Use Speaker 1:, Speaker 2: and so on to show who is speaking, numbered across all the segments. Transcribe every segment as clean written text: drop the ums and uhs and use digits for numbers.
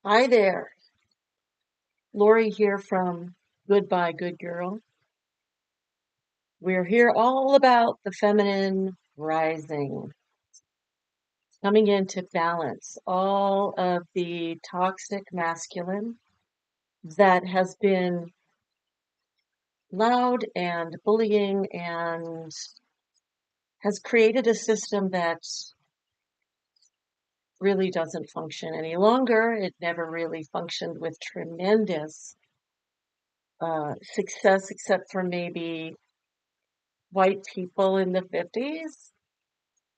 Speaker 1: Hi there, Lori here from Goodbye Good Girl. We're here all about the feminine rising, coming into balance, all of the toxic masculine that has been loud and bullying and has created a system that really doesn't function any longer. It never really functioned with tremendous success, except for maybe white people in the 50s.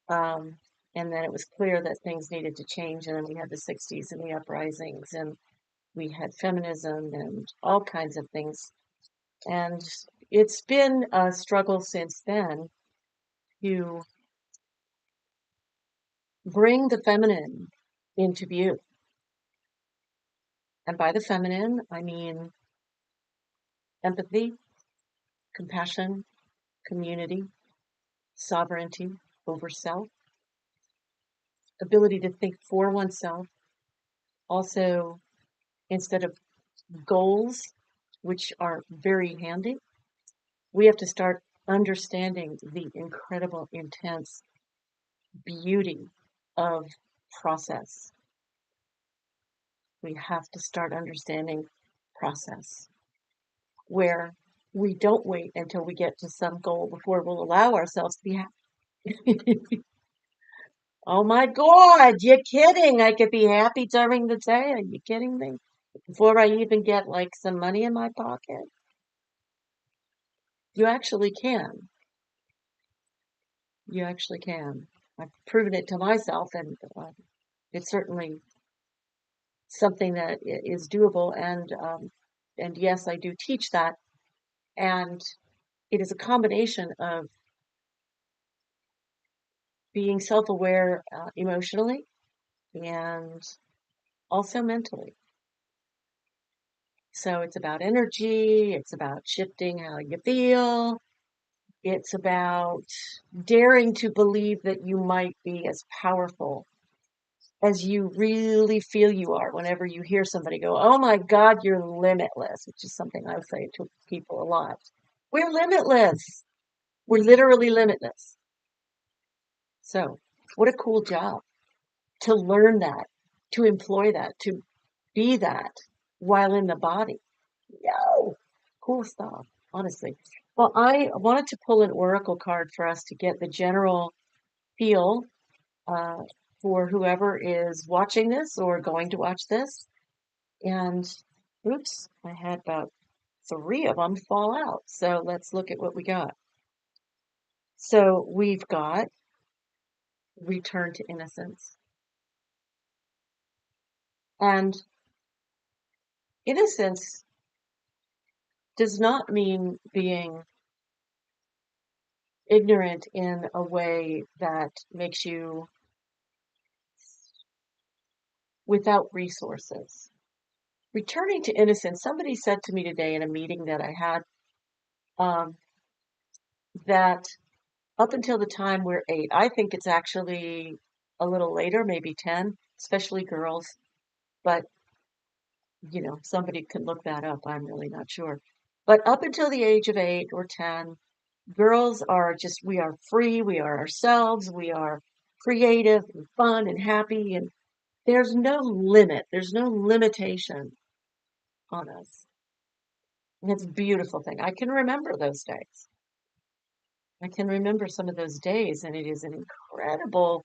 Speaker 1: Um, and then it was clear that things needed to change. And then we had the 60s and the uprisings, and we had feminism and all kinds of things. And it's been a struggle since then to bring the feminine into view. And by the feminine, I mean empathy, compassion, community, sovereignty over self, ability to think for oneself. Also, instead of goals, which are very handy, we have to start understanding the incredible, intense beauty of process. We have to start understanding process, where we don't wait until we get to some goal before we'll allow ourselves to be happy. Oh my God, you're kidding. I could be happy during the day. Are you kidding me? Before I even get like some money in my pocket. You actually can. You actually can. I've proven it to myself, and it's certainly something that is doable. And yes, I do teach that. And it is a combination of being self-aware emotionally and also mentally. So it's about energy. It's about shifting how you feel. It's about daring to believe that you might be as powerful as you really feel you are whenever you hear somebody go, "Oh my God, you're limitless," which is something I say to people a lot. We're limitless. We're literally limitless. So, what a cool job to learn that, to employ that, to be that while in the body. Yo, cool stuff, honestly. Well, I wanted to pull an oracle card for us to get the general feel uh, for whoever is watching this or going to watch this. And oops, I had about three of them fall out. So let's look at what we got. So we've got return to innocence. And innocence does not mean being ignorant in a way that makes you without resources. Returning to innocence, somebody said to me today in a meeting that I had um, that up until the time we're 8, I think it's actually a little later, maybe 10, especially girls, but somebody can look that up. I'm really not sure. But up until the age of 8 or 10, girls are just, we are free, we are ourselves, we are creative and fun and happy, and there's no limit, there's no limitation on us. And it's a beautiful thing. I can remember those days. I can remember some of those days, and it is an incredible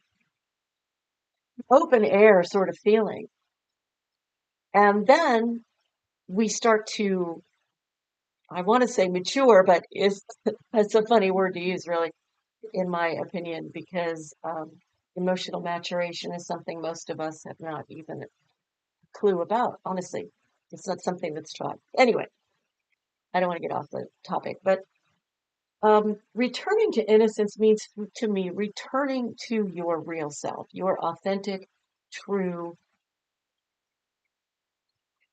Speaker 1: open air sort of feeling. And then we start to, I want to say mature, but it's a funny word to use, really, in my opinion, because emotional maturation is something most of us have not even a clue about. Honestly, it's not something that's taught. Anyway, I don't want to get off the topic, but returning to innocence means to me returning to your real self, your authentic, true,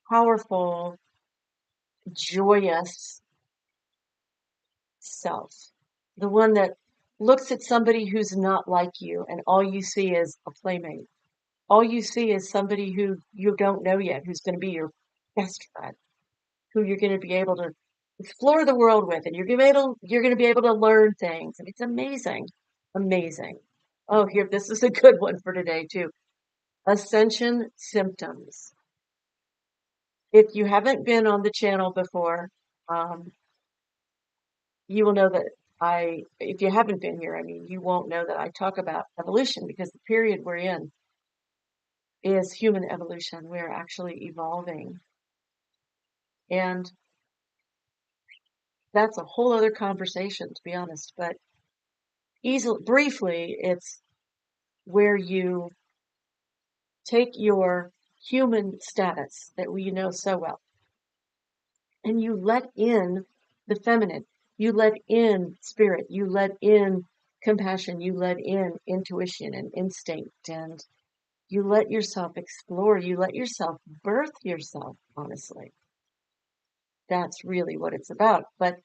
Speaker 1: powerful, joyous self. The one that looks at somebody who's not like you and all you see is a playmate. all you see is somebody who you don't know yet, who's going to be your best friend, who you're going to be able to explore the world with, and you're going to be able to learn things, and it's amazing, amazing. Oh, here, this is a good one for today too. Ascension symptoms. If you haven't been on the channel before, um, you will know that if you haven't been here, I mean, you won't know that I talk about evolution because the period we're in is human evolution. We're actually evolving. And that's a whole other conversation, to be honest. But briefly, it's where you take your human status that we know so well, and you let in the feminine, you let in spirit, you let in compassion, you let in intuition and instinct, and you let yourself explore, you let yourself birth yourself, honestly. That's really what it's about. But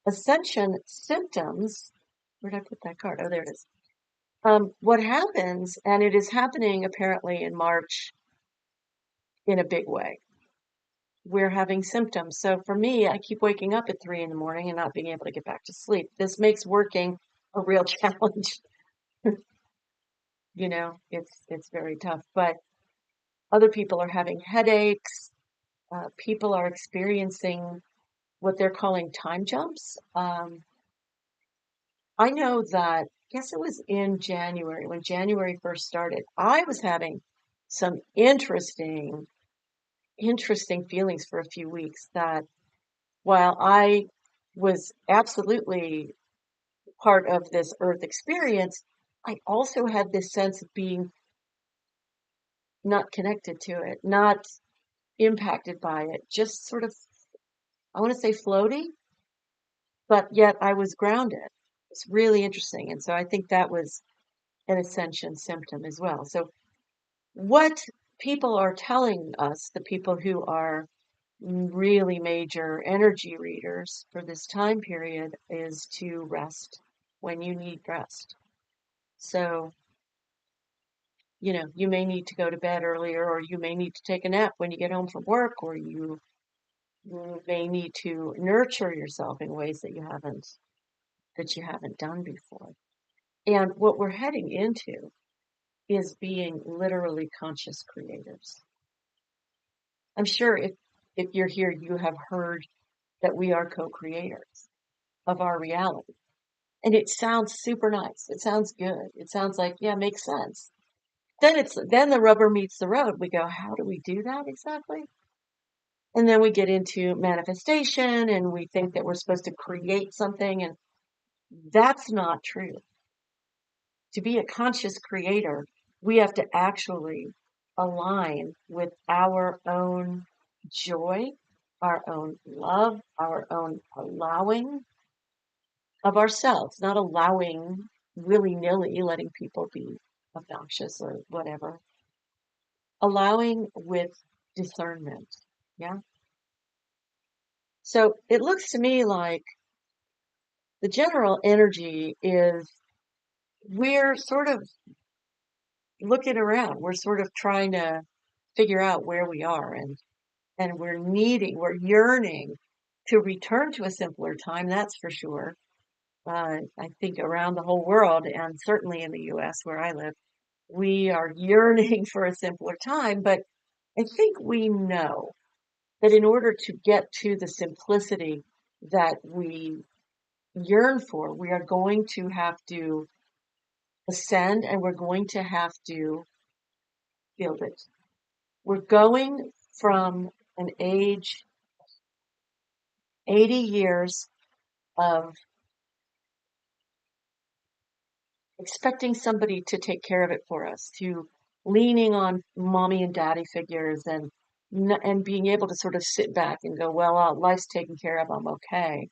Speaker 1: ascension symptoms, where did I put that card? Oh, there it is. What happens, and it is happening apparently in March in a big way, we're having symptoms. So for me, I keep waking up at 3 in the morning and not being able to get back to sleep. This makes working a real challenge. It's very tough. But other people are having headaches. People are experiencing what they're calling time jumps. I know that, I guess it was in January, when January first started, I was having some interesting feelings for a few weeks that while I was absolutely part of this earth experience, I also had this sense of being not connected to it, not impacted by it, just sort of, I want to say floaty, but yet I was grounded. It's really interesting. And so I think that was an ascension symptom as well. So what people are telling us, the people who are really major energy readers for this time period, is to rest when you need rest. So, you may need to go to bed earlier, or you may need to take a nap when you get home from work, or you may need to nurture yourself in ways that you haven't done before. And what we're heading into is being literally conscious creators. I'm sure if you're here, you have heard that we are co-creators of our reality. And it sounds super nice. It sounds good. It sounds like, yeah, makes sense. Then the rubber meets the road. We go, how do we do that exactly? And then we get into manifestation and we think that we're supposed to create something, and that's not true. To be a conscious creator, we have to actually align with our own joy, our own love, our own allowing of ourselves, not allowing willy-nilly, letting people be obnoxious or whatever. Allowing with discernment. Yeah. So it looks to me like the general energy is we're sort of looking around. We're sort of trying to figure out where we are, and we're yearning to return to a simpler time, that's for sure. I think around the whole world, and certainly in the US where I live, we are yearning for a simpler time, but I think we know that in order to get to the simplicity that we yearn for, we are going to have to ascend, and we're going to have to build it. We're going from an age, 80 years of expecting somebody to take care of it for us, to leaning on mommy and daddy figures, and being able to sort of sit back and go, well, life's taken care of, I'm okay.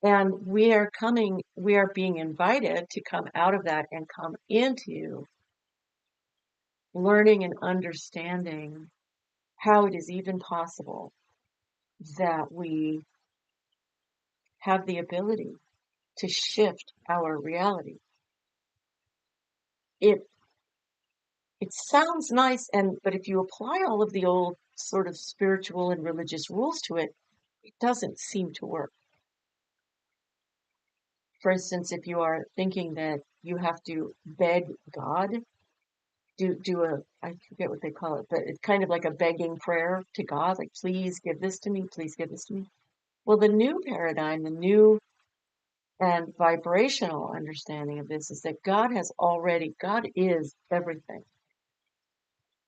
Speaker 1: And we are being invited to come out of that and come into learning and understanding how it is even possible that we have the ability to shift our reality. It It sounds nice, but if you apply all of the old sort of spiritual and religious rules to it, it doesn't seem to work. For instance, if you are thinking that you have to beg God, I forget what they call it, but it's kind of like a begging prayer to God, like, please give this to me, please give this to me. Well, the new paradigm, the new and vibrational understanding of this is that God is everything.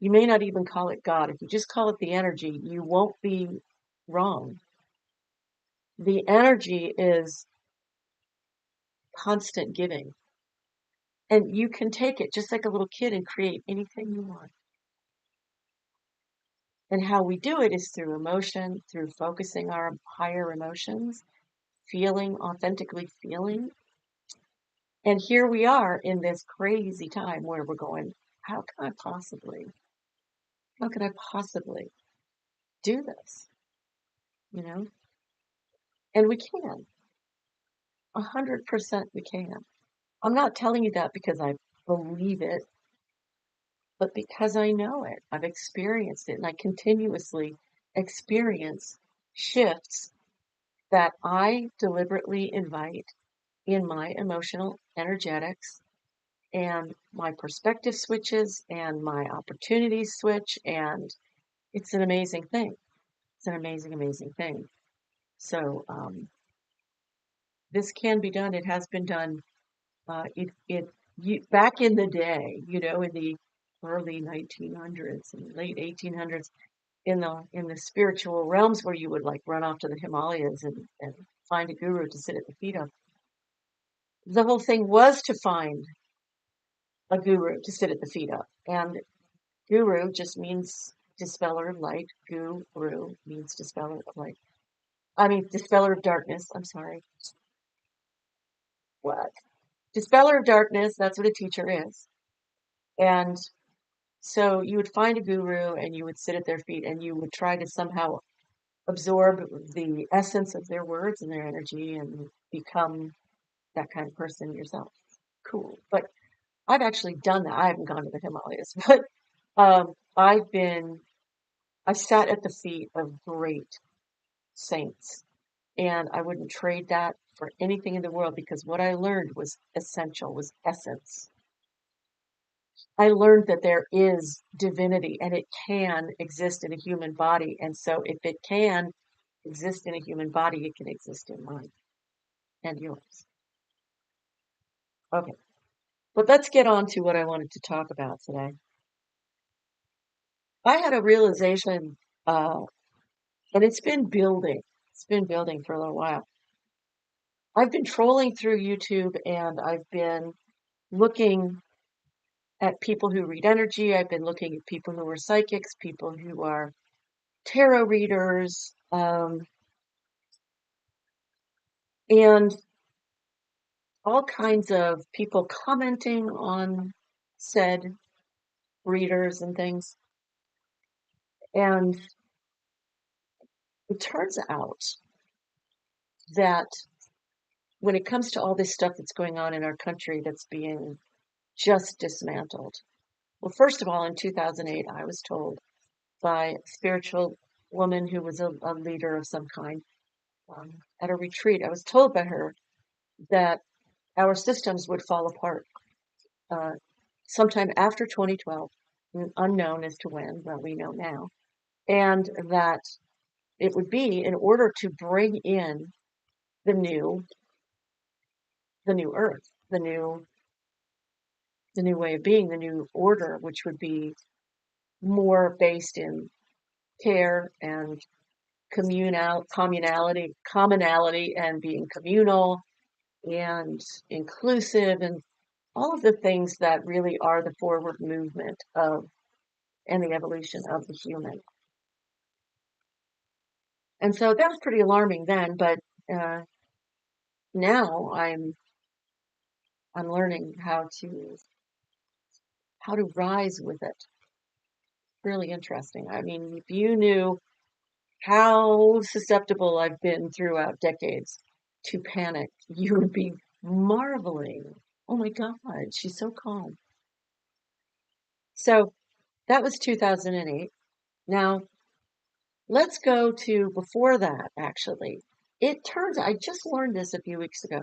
Speaker 1: You may not even call it God. If you just call it the energy, you won't be wrong. The energy is constant giving. And you can take it just like a little kid and create anything you want. And how we do it is through emotion, through focusing our higher emotions, authentically feeling. And here we are in this crazy time where we're going, how can I possibly do this? You know? And we can. 100% we can. I'm not telling you that because I believe it, but because I know it. I've experienced it, and I continuously experience shifts that I deliberately invite in my emotional energetics, and my perspective switches and my opportunities switch, and it's an amazing thing. It's an amazing, amazing thing. So this can be done. It has been done. Back in the day, in the early 1900s and late 1800s, in the spiritual realms where you would like run off to the Himalayas and find a guru to sit at the feet of. The whole thing was to find a guru to sit at the feet of. And guru just means dispeller of light. Guru means dispeller of light. I mean, dispeller of darkness. I'm sorry. What? Dispeller of darkness, that's what a teacher is. And so you would find a guru and you would sit at their feet and you would try to somehow absorb the essence of their words and their energy and become that kind of person yourself. Cool. But I've actually done that. I haven't gone to the Himalayas, but I sat at the feet of great saints, and I wouldn't trade that for anything in the world because what I learned was essential, was essence. I learned that there is divinity and it can exist in a human body. And so if it can exist in a human body, it can exist in mine and yours. Okay. But let's get on to what I wanted to talk about today. I had a realization, and it's been building. It's been building for a little while. I've been trolling through YouTube and I've been looking at people who read energy. I've been looking at people who are psychics, people who are tarot readers, and all kinds of people commenting on said readers and things. And it turns out that when it comes to all this stuff that's going on in our country that's being just dismantled. Well, first of all, in 2008, I was told by a spiritual woman who was a leader of some kind at a retreat. I was told by her that our systems would fall apart sometime after 2012, unknown as to when, but we know now, and that it would be in order to bring in the new earth, the new way of being, the new order, which would be more based in care and commonality and being communal and inclusive and all of the things that really are the forward movement of and the evolution of the human. And so that was pretty alarming then, but now I'm learning how to rise with it. Really interesting. I mean, if you knew how susceptible I've been throughout decades to panic, you would be marveling. Oh my God, she's so calm. So that was 2008. Now, let's go to before that, actually. It turns, I just learned this a few weeks ago.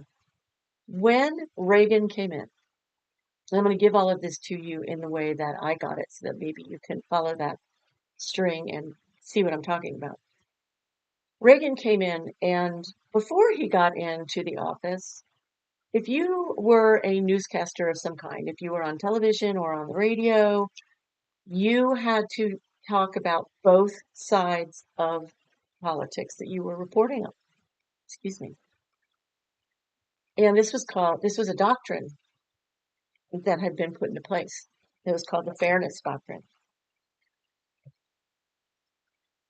Speaker 1: When Reagan came in, I'm going to give all of this to you in the way that I got it so that maybe you can follow that string and see what I'm talking about. Reagan came in, and before he got into the office, if you were a newscaster of some kind, if you were on television or on the radio, you had to talk about both sides of politics that you were reporting on. Excuse me. And this was a doctrine that had been put into place. It was called the Fairness Doctrine.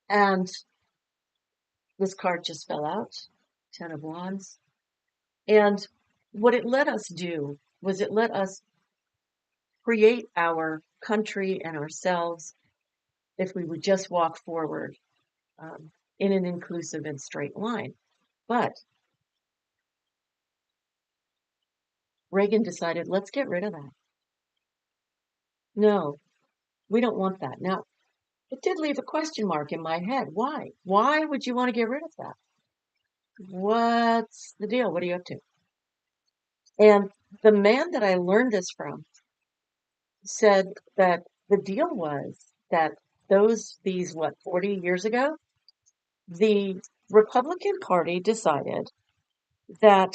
Speaker 1: And this card just fell out, Ten of Wands. And what it let us do was it let us create our country and ourselves if we would just walk forward in an inclusive and straight line. But Reagan decided, let's get rid of that. No, we don't want that. Now, it did leave a question mark in my head. Why? Why would you want to get rid of that? What's the deal? What are you up to? And the man that I learned this from said that the deal was that these, 40 years ago, the Republican Party decided that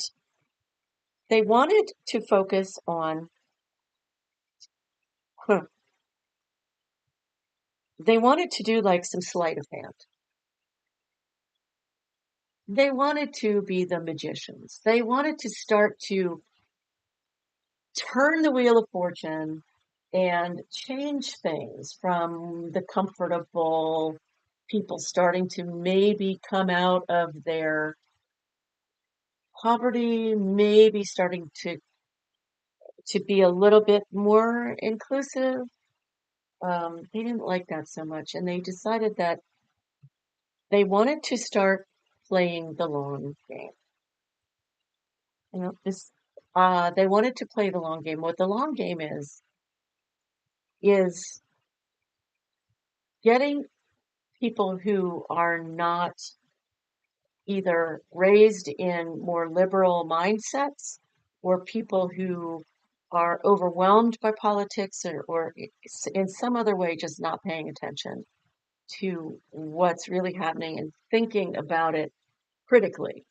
Speaker 1: they wanted to focus on, they wanted to do like some sleight of hand. They wanted to be the magicians. They wanted to start to turn the wheel of fortune and change things from the comfortable people starting to maybe come out of their poverty, maybe starting to be a little bit more inclusive. They didn't like that so much, and they decided that they wanted to start playing the long game. You know, they wanted to play the long game. What the long game is getting people who are not either raised in more liberal mindsets or people who are overwhelmed by politics or in some other way just not paying attention to what's really happening and thinking about it critically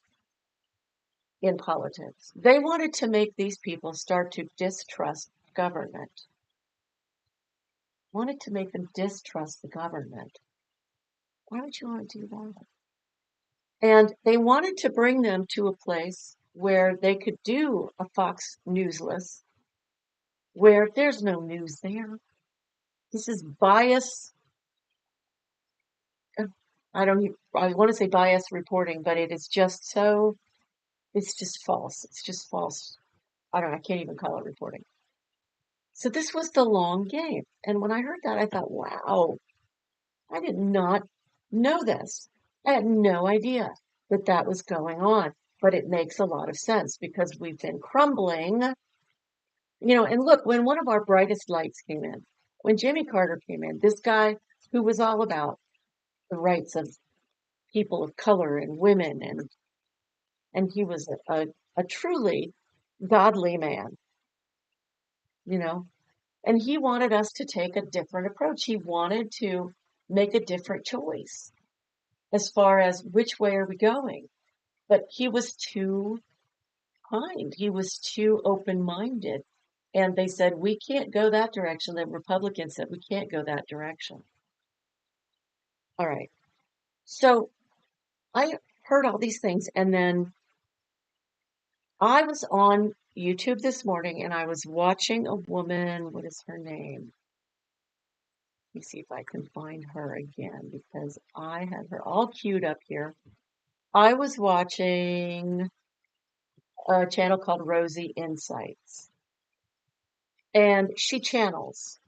Speaker 1: in politics. They wanted to make these people start to distrust government. Wanted to make them distrust the government. Why would you want to do that? And they wanted to bring them to a place where they could do a Fox Newsless, where there's no news there. This is bias. I want to say bias reporting, but it is just so, it's just false. It's just false. I can't even call it reporting. So this was the long game. And when I heard that, I thought, wow, I did not know this. I had no idea that that was going on. But it makes a lot of sense because we've been crumbling, and look, when one of our brightest lights came in, when Jimmy Carter came in, this guy who was all about the rights of people of color and women, and he was a truly godly man, you know, and he wanted us to take a different approach. He wanted to make a different choice as far as which way are we going. But he was too kind. He was too open-minded. And they said, we can't go that direction. The Republicans said, we can't go that direction. All right. So I heard all these things. And then I was on YouTube this morning and I was watching a woman. What is her name? Let me see if I can find her again because I had her all queued up here. I was watching a channel called Rosie Insights. And she channels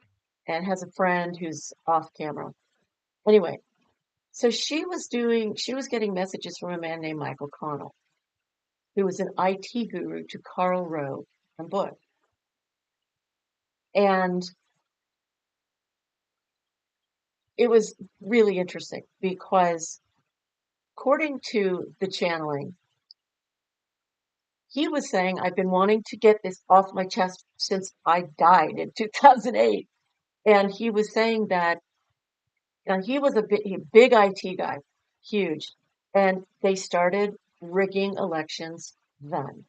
Speaker 1: and has a friend who's off camera. Anyway, so she was getting messages from a man named Michael Connell, who was an IT guru to Karl Rove and Bush. And it was really interesting because according to the channeling, he was saying, I've been wanting to get this off my chest since I died in 2008. And he was saying that he was a big IT guy, huge. And they started rigging elections then,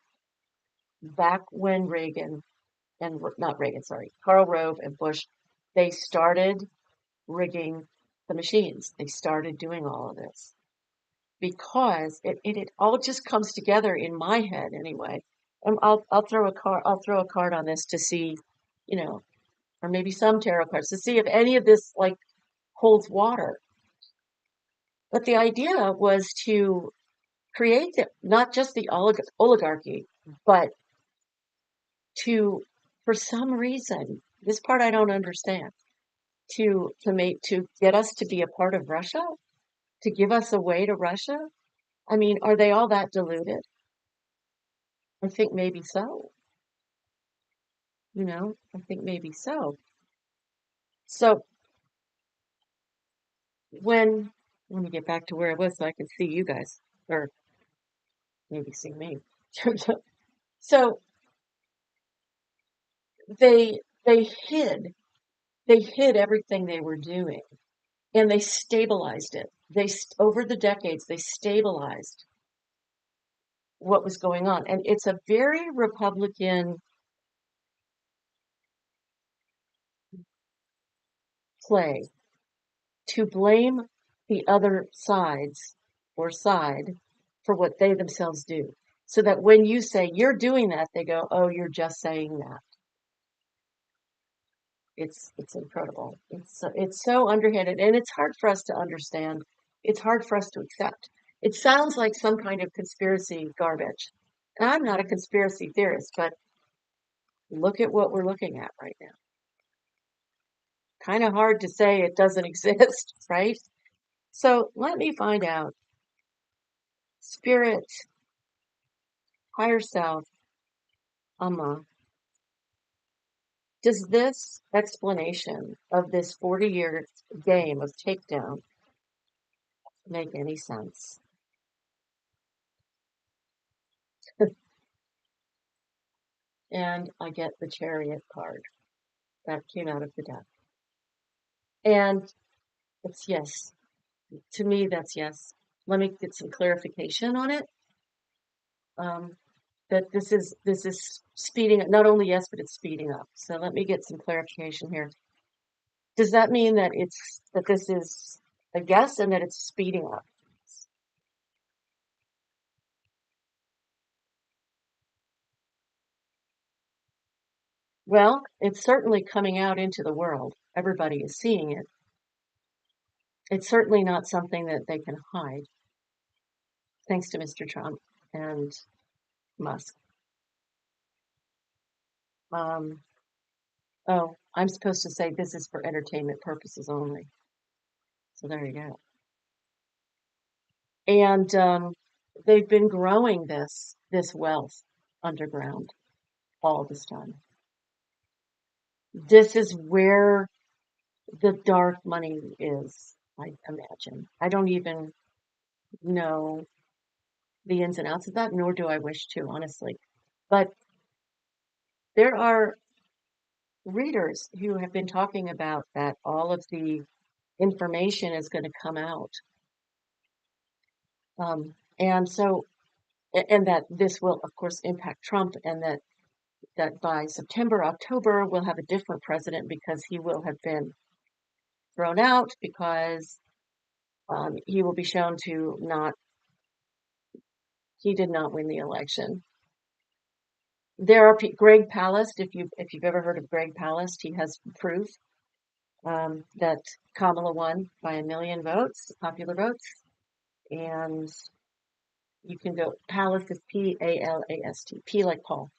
Speaker 1: back when Reagan and not Reagan, sorry, Karl Rove and Bush, they started rigging the machines. They started doing all of this because it all just comes together in my head anyway. And I'll throw a card on this to see, you know, or maybe some tarot cards to see if any of this like holds water. But the idea was to create not just the oligarchy, but to, for some reason, this part I don't understand, to get us to be a part of Russia, to give us a way to Russia. I mean, are they all that deluded? I think maybe so. I think maybe so. So when let me get back to where I was so I can see you guys, or maybe see me. So they they hid they hid everything they were doing, and they stabilized it. Over the decades they stabilized what was going on, and it's a very Republican play to blame the other side for what they themselves do. So that when you say you're doing that, they go, "Oh, you're just saying that." It's incredible. It's so underhanded, and it's hard for us to understand. It's hard for us to accept. It sounds like some kind of conspiracy garbage. And I'm not a conspiracy theorist, but look at what we're looking at right now. Kind of hard to say it doesn't exist, right? So let me find out. Spirit, higher self, Amma, does this explanation of this 40-year game of takedown make any sense? And I get the Chariot card that came out of the deck. And it's yes. To me, that's yes. Let me get some clarification on it. Um, that this is speeding up. Not only yes, but it's speeding up. So let me get some clarification here. Does that mean that this is a guess and that it's speeding up? Well, it's certainly coming out into the world. Everybody is seeing it. It's certainly not something that they can hide, thanks to Mr. Trump and Musk. Um, oh, I'm supposed to say this is for entertainment purposes only. So there you go. And they've been growing this wealth underground all this time. This is where the dark money is, I imagine. I don't even know the ins and outs of that, nor do I wish to, honestly. But there are readers who have been talking about that all of the information is going to come out. And so, and that this will, of course, impact Trump, and that by September, October, we'll have a different president because he will have been thrown out because he will be shown to not, he did not win the election. There are Greg Palast, if you've ever heard of Greg Palast, he has proof that Kamala won by 1 million votes, popular votes, and you can go, Palast is Palast, P like Paul.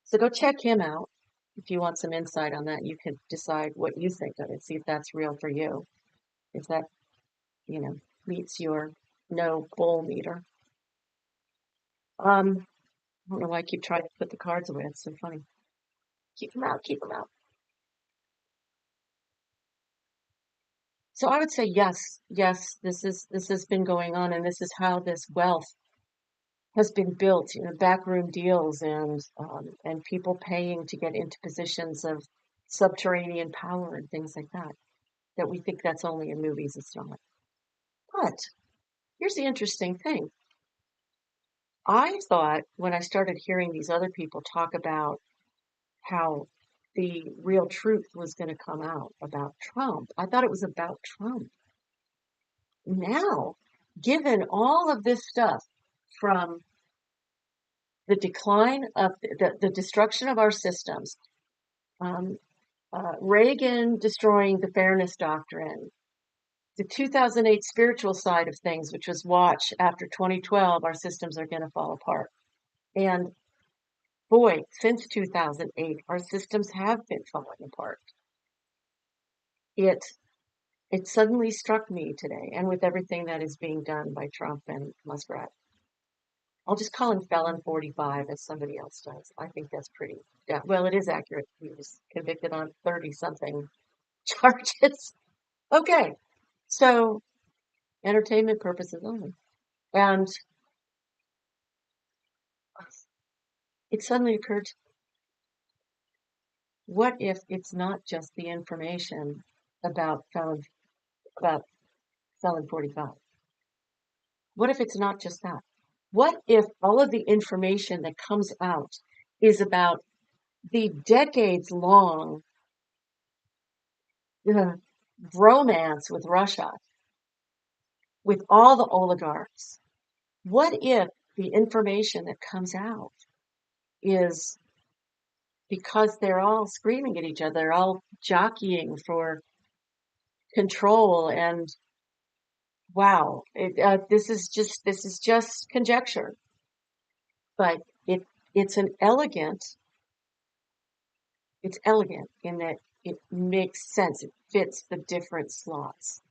Speaker 1: So go check him out. If you want some insight on that, you can decide what you think of it, see if that's real for you, if that, meets your no bull meter. I don't know why I keep trying to put the cards away. It's so funny. Keep them out, keep them out. So I would say yes, yes, this has been going on, and this is how this wealth has been built, backroom deals and people paying to get into positions of subterranean power and things like that. That we think that's only in movies, it's not. But here's the interesting thing. I thought when I started hearing these other people talk about how the real truth was going to come out about Trump, I thought it was about Trump. Now, given all of this stuff from the decline of the destruction of our systems, um, Reagan destroying the fairness doctrine, the 2008 spiritual side of things, which was watch after 2012, our systems are going to fall apart. And boy, since 2008, our systems have been falling apart. It it suddenly struck me today, and with everything that is being done by Trump and Muskrat. I'll just call him Felon 45 as somebody else does. I think that's pretty, yeah, well, it is accurate. He was convicted on 30 something charges. Okay, so entertainment purposes only. And it suddenly occurred, what if it's not just the information about about Felon 45? What if it's not just that? What if all of the information that comes out is about the decades long romance with Russia, with all the oligarchs? What if the information that comes out is because they're all screaming at each other, they're all jockeying for control, and wow, this is just conjecture, but it it's it's elegant in that it makes sense. It fits the different slots.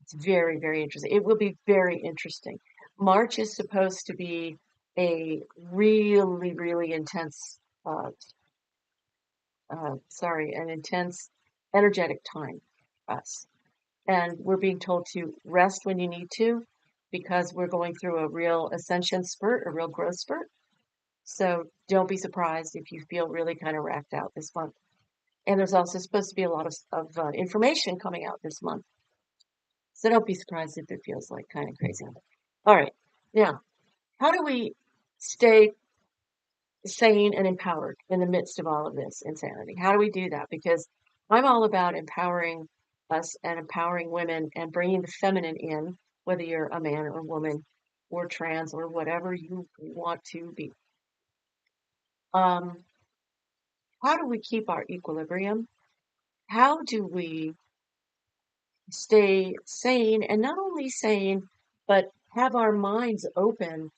Speaker 1: It's very, very interesting. It will be very interesting. March is supposed to be a really, really intense, uh, an intense, energetic time for us. And we're being told to rest when you need to because we're going through a real ascension spurt, a real growth spurt. So don't be surprised if you feel really kind of racked out this month. And there's also supposed to be a lot of information coming out this month. So don't be surprised if it feels like kind of crazy. All right. Now, how do we stay sane and empowered in the midst of all of this insanity? How do we do that? Because I'm all about empowering us and empowering women and bringing the feminine in, whether you're a man or a woman or trans or whatever you want to be. Um, how do we keep our equilibrium? How do we stay sane, and not only sane, but have our minds open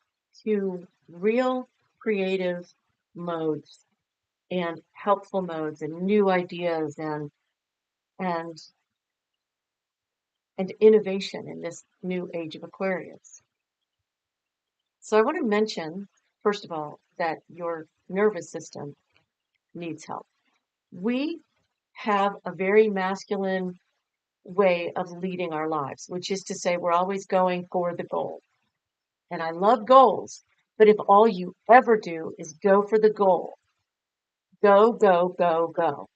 Speaker 1: to real creative modes and helpful modes and new ideas and and innovation in this new age of Aquarius. So I want to mention, first of all, that your nervous system needs help. We have a very masculine way of leading our lives, which is to say we're always going for the goal. And I love goals, but if all you ever do is go for the goal, go, go, go, go,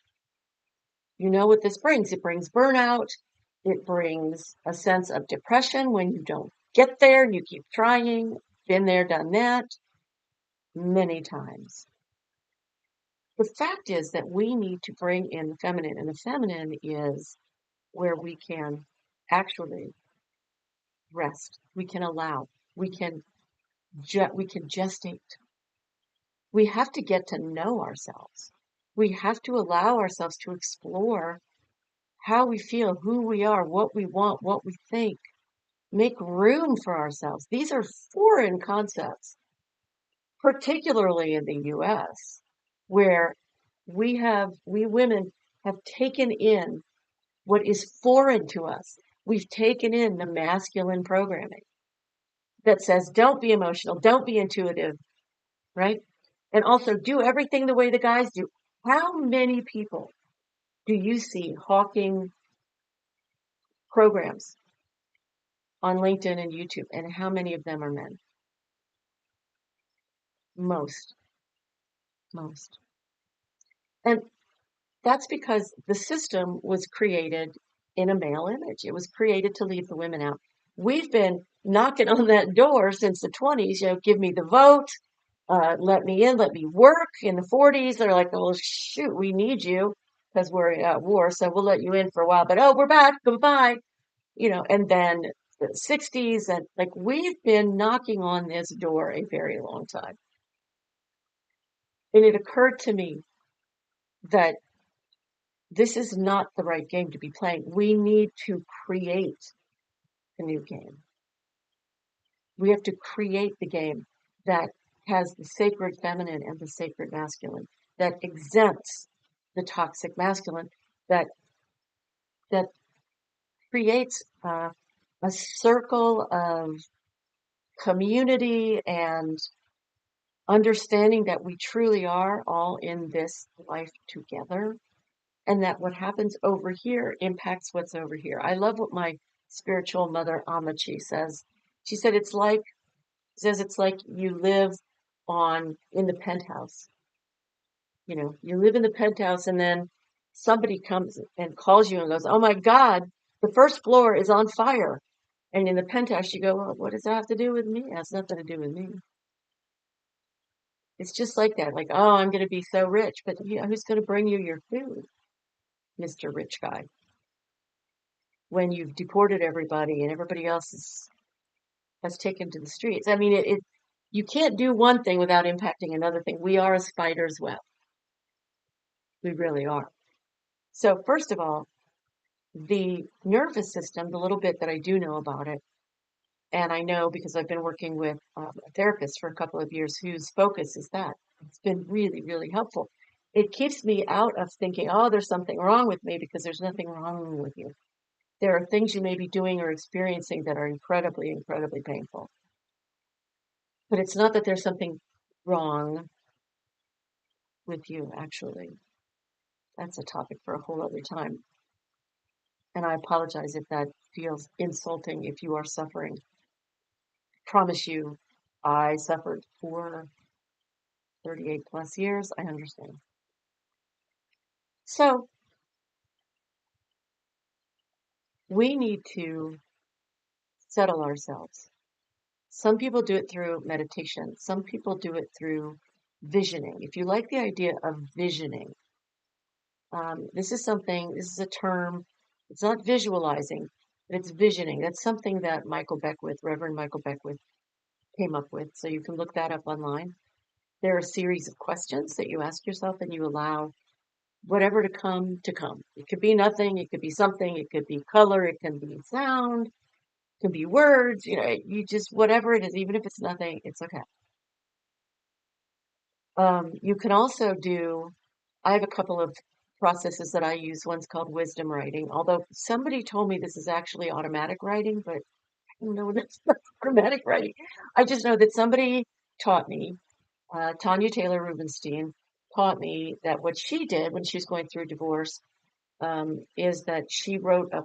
Speaker 1: you know what this brings? It brings burnout. It brings a sense of depression when you don't get there and you keep trying. Been there, done that many times. The fact is that we need to bring in the feminine, and the feminine is where we can actually rest. We can allow. We can we can gestate. We have to get to know ourselves. We have to allow ourselves to explore how we feel, who we are, what we want, what we think. Make room for ourselves. These are foreign concepts, particularly in the US, where we women have taken in what is foreign to us. We've taken in the masculine programming that says, don't be emotional, don't be intuitive, right? And also do everything the way the guys do. How many people do you see hawking programs on LinkedIn and YouTube, and how many of them are men? Most, most. And that's because the system was created in a male image. It was created to leave the women out. We've been knocking on that door since the 20s, give me the vote, let me in, let me work. In the 40s, they're like, oh, shoot, we need you because we're at war, so we'll let you in for a while. But, oh, we're back, goodbye. And then the 60s, and like we've been knocking on this door a very long time. And it occurred to me that this is not the right game to be playing. We need to create a new game. We have to create the game that has the sacred feminine and the sacred masculine, that exempts the toxic masculine, that that creates a circle of community and understanding that we truly are all in this life together, and that what happens over here impacts what's over here. I love what my spiritual mother Amachi says. She said it's like you live in the penthouse. You live in the penthouse, and then somebody comes and calls you and goes, "Oh my God, the first floor is on fire." And in the penthouse, you go, "Well, what does that have to do with me? It has nothing to do with me." It's just like that. Like, oh, I'm going to be so rich, but who's going to bring you your food, Mr. Rich Guy? When you've deported everybody and everybody else has taken to the streets. I mean, you can't do one thing without impacting another thing. We are a spider's web. We really are. So first of all, the nervous system, the little bit that I do know about it, and I know because I've been working with a therapist for a couple of years whose focus is that. It's been really, really helpful. It keeps me out of thinking, oh, there's something wrong with me, because there's nothing wrong with you. There are things you may be doing or experiencing that are incredibly, incredibly painful. But it's not that there's something wrong with you, actually. That's a topic for a whole other time. And I apologize if that feels insulting if you are suffering. I promise you, I suffered for 38 plus years. I understand. So we need to settle ourselves. Some people do it through meditation. Some people do it through visioning. If you like the idea of visioning, this is a term, it's not visualizing, but it's visioning. That's something that Reverend Michael Beckwith came up with. So you can look that up online. There are a series of questions that you ask yourself, and you allow whatever to come to come. It could be nothing, it could be something, it could be color, it can be sound, it can be words, you just, whatever it is, even if it's nothing, it's okay. You can also I have a couple of processes that I use. One's called wisdom writing, although somebody told me this is actually automatic writing, but I don't know, that's not automatic writing. I just know that somebody taught me, Tanya Taylor Rubenstein taught me that what she did when she was going through divorce is that she wrote a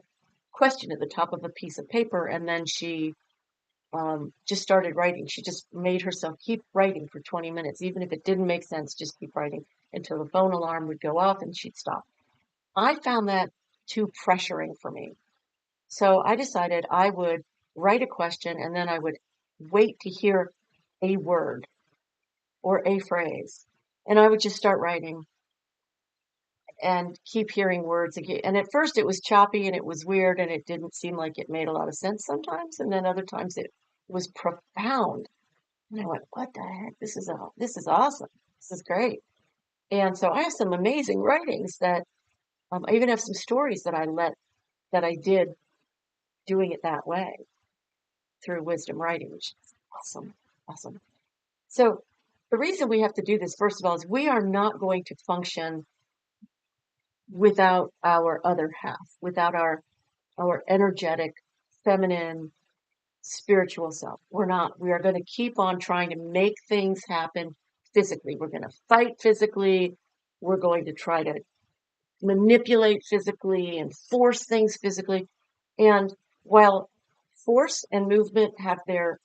Speaker 1: question at the top of a piece of paper, and then she just started writing. She just made herself keep writing for 20 minutes, even if it didn't make sense, just keep writing until the phone alarm would go off and she'd stop. I found that too pressuring for me. So I decided I would write a question, and then I would wait to hear a word or a phrase. And I would just start writing and keep hearing words again. And at first it was choppy and it was weird and it didn't seem like it made a lot of sense sometimes. And then other times it was profound. And I went, what the heck? This is awesome. This is great. And so I have some amazing writings that I even have some stories that I did doing it that way through wisdom writing, which is awesome. Awesome. So the reason we have to do this, first of all, is we are not going to function without our other half, without our energetic, feminine, spiritual self. We're not. We are going to keep on trying to make things happen physically. We're going to fight physically. We're going to try to manipulate physically and force things physically. And while force and movement have their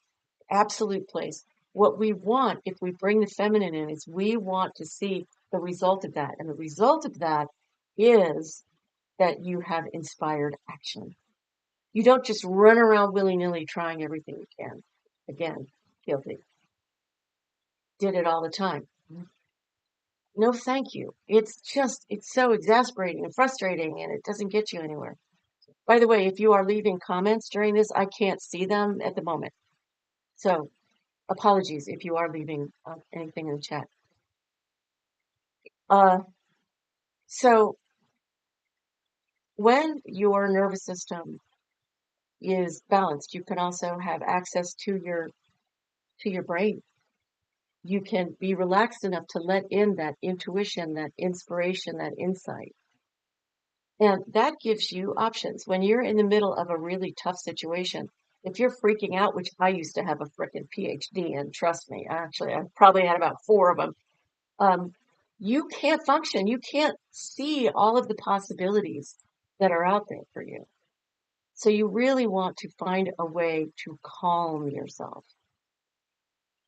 Speaker 1: absolute place, what we want, if we bring the feminine in, is we want to see the result of that. And the result of that is that you have inspired action. You don't just run around willy-nilly trying everything you can. Again, guilty. Did it all the time. No, thank you. It's so exasperating and frustrating, and it doesn't get you anywhere. By the way, if you are leaving comments during this, I can't see them at the moment. So apologies if you are leaving anything in the chat. Uh, so when your nervous system is balanced, you can also have access to your brain. You can be relaxed enough to let in that intuition, that inspiration, that insight. And that gives you options. When you're in the middle of a really tough situation, if you're freaking out, which I used to have a frickin' PhD in, trust me, actually, I probably had about 4 of them, um, you can't function. You can't see all of the possibilities that are out there for you. So you really want to find a way to calm yourself.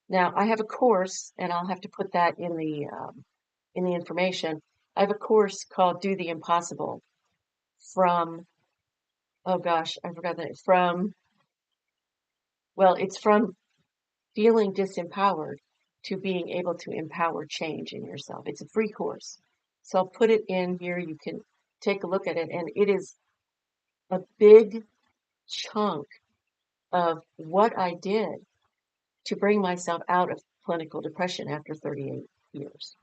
Speaker 1: Now, I have a course, and I'll have to put that in the information. I have a course called Do the Impossible from, oh gosh, I forgot that. It's from feeling disempowered to being able to empower change in yourself. It's a free course. So I'll put it in here. You can take a look at it. And it is a big chunk of what I did to bring myself out of clinical depression after 38 years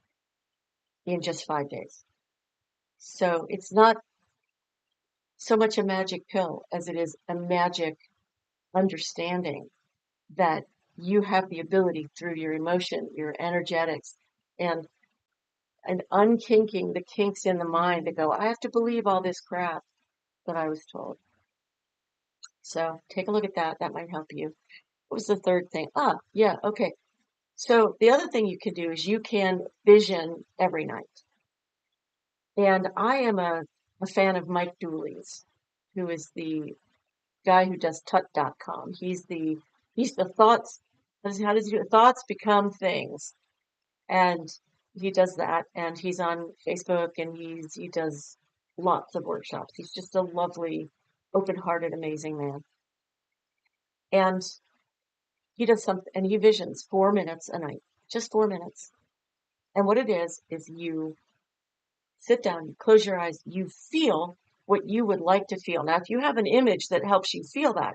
Speaker 1: in just 5 days. So it's not so much a magic pill as it is a magic understanding that you have the ability through your emotion, your energetics, and unkinking the kinks in the mind to go, I have to believe all this crap that I was told. So take a look at that. That might help you. What was the third thing? Yeah, okay. So the other thing you can do is you can vision every night. And I am a fan of Mike Dooley's, who is the guy who does tut.com. He's the thoughts, how does he do it? Thoughts become things. And he does that, and he's on Facebook, and he does lots of workshops. He's just a lovely, open-hearted, amazing man. And he does something, and he visions 4 minutes a night, just 4 minutes. And what it is you sit down, you close your eyes, you feel what you would like to feel. Now, if you have an image that helps you feel that,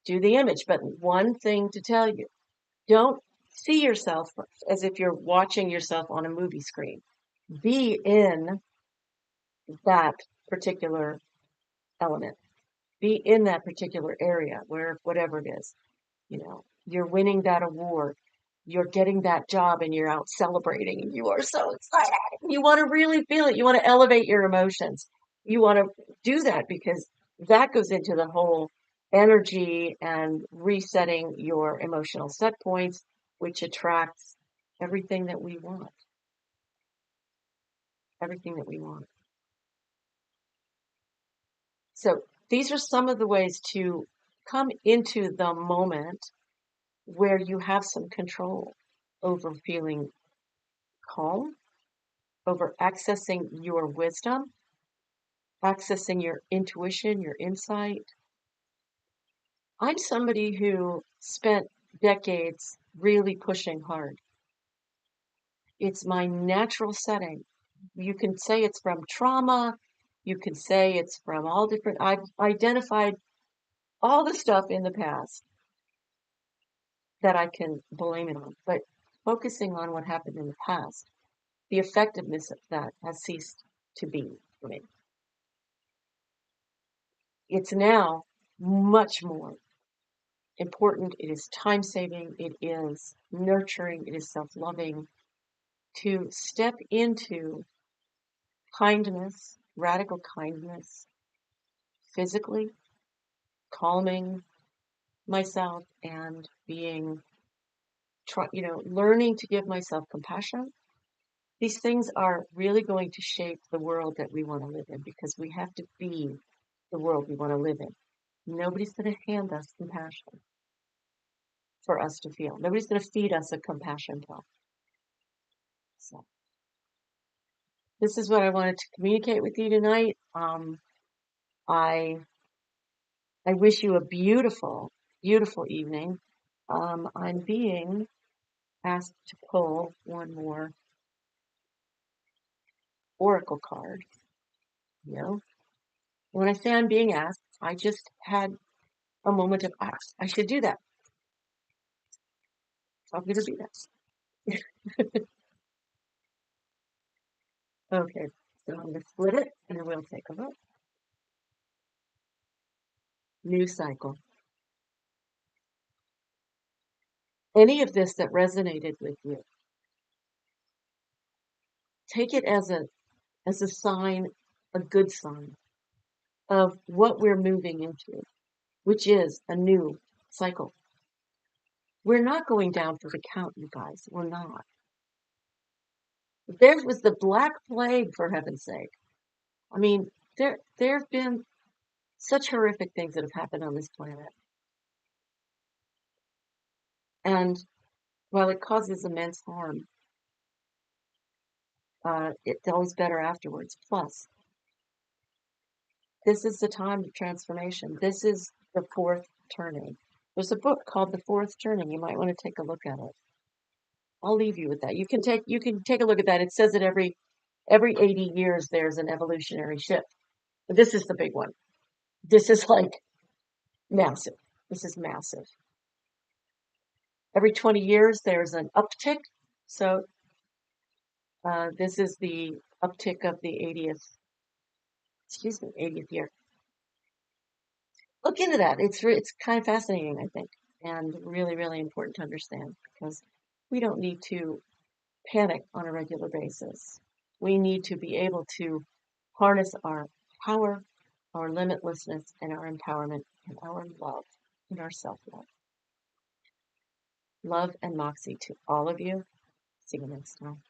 Speaker 1: do the image. But one thing to tell you, don't see yourself as if you're watching yourself on a movie screen. Be in that particular element. Be in that particular area where whatever it is, you're winning that award, you're getting that job, and you're out celebrating, and you are so excited. You want to really feel it. You want to elevate your emotions. You want to do that because that goes into the whole energy and resetting your emotional set points, which attracts everything that we want. Everything that we want. So these are some of the ways to come into the moment where you have some control over feeling calm, over accessing your wisdom, accessing your intuition, your insight. I'm somebody who spent decades really pushing hard. It's my natural setting. You can say it's from trauma. You can say it's from all different, I've identified all the stuff in the past that I can blame it on. But focusing on what happened in the past, the effectiveness of that has ceased to be for me. It's now much more important. It is time saving. It is nurturing. It is self loving to step into kindness, radical kindness, physically, calming myself and learning to give myself compassion. These things are really going to shape the world that we want to live in because we have to be the world we want to live in. Nobody's going to hand us compassion for us to feel. Nobody's going to feed us a compassion pill. So this is what I wanted to communicate with you tonight. I wish you a beautiful, beautiful evening. I'm being asked to pull one more oracle card. You know, when I say I'm being asked, I just had a moment of I should do that. So I'm going to do that. Okay, so I'm going to split it and we'll take a look. New cycle. Any of this that resonated with you, take it as a sign, a good sign of what we're moving into, which is a new cycle. We're not going down for the count, you guys. We're not. There was the Black Plague, for heaven's sake. I mean, there have been such horrific things that have happened on this planet. And while it causes immense harm, it's always better afterwards. Plus, this is the time of transformation. This is the fourth turning. There's a book called The Fourth Turning. You might want to take a look at it. I'll leave you with that. You can take a look at that. It says that every 80 years there's an evolutionary shift. But this is the big one. This is like massive. This is massive. Every 20 years there's an uptick. So this is the uptick of the 80th year. Look into that. It's kind of fascinating, I think, and really, really important to understand because we don't need to panic on a regular basis. We need to be able to harness our power, our limitlessness, and our empowerment, and our love, and our self-love. Love and moxie to all of you. See you next time.